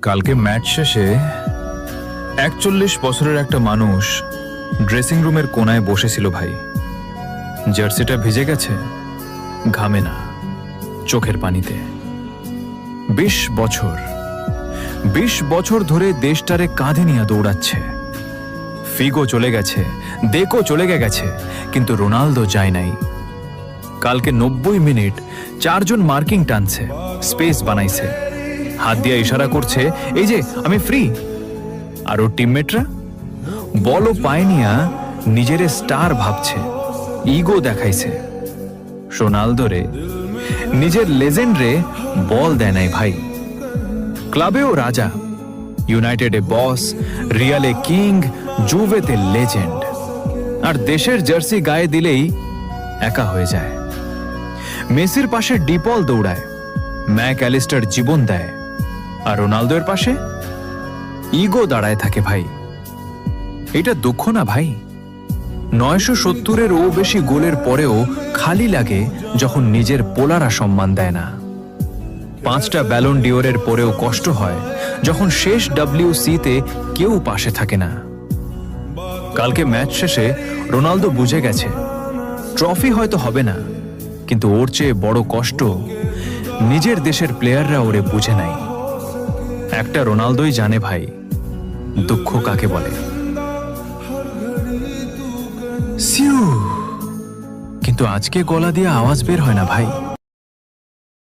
কালকে ম্যাচ শেষে ৪১ বছরের একটা মানুষ ড্রেসিং রুমের কোনায় বসেছিল ভাই। জার্সিটা ভিজে গেছে, ঘামে না, চোখের পানিতে। ২০ বছর ধরে দেশটারে কাঁধে নিয়ে দৌড়াচ্ছে। ফিগো চলে গেছে, দেকো চলে গেছে, কিন্তু রোনালদো যায় নাই। কালকে ৯০ মিনিট ৪ জন মার্কিং টানছে, স্পেস বানাইছে, হাত দিয়ে ইশারা করছে, এই যে আমি ফ্রি। আর ওর টিমমেটরা বলও পায় নিয়া নিজের স্টার ভাবছে, ইগো দেখাইছে। রোনালদো রে, নিজের লেজেন্ড রে বল দেয় নাই ভাই। ক্লাবেও রাজা, ইউনাইটেডে বস, রিয়ালে কিং, জুভেতে লেজেন্ড। আর দেশের জার্সি গায়ে দিলেই একা হয়ে যায়। মেসির পাশে ডিপল দৌড়ায়, ম্যাক অ্যালিস্টার জীবন দেয়, আর রোনালদোর পাশে ইগো দাঁড়ায় থাকে ভাই। এটা দুঃখ না ভাই? ৯৭০-এর বেশি গোলের পরেও খালি লাগে যখন নিজের পোলারা সম্মান দেয় না। ৫টা ব্যালন ডিওরের পরেও কষ্ট হয় যখন শেষ WC-তে কেউ পাশে থাকে না। কালকে ম্যাচ শেষে রোনালদো বুঝে গেছে, ট্রফি হয়তো হবে না, কিন্তু ওর চেয়ে বড় কষ্ট নিজের দেশের প্লেয়াররা ওরে বুঝে নাই। একটা রোনালদোই জানে ভাই, দুঃখ কাকে বলে। সিউ, কিন্তু আজকে গলা দিয়ে আওয়াজ বের হয় না ভাই।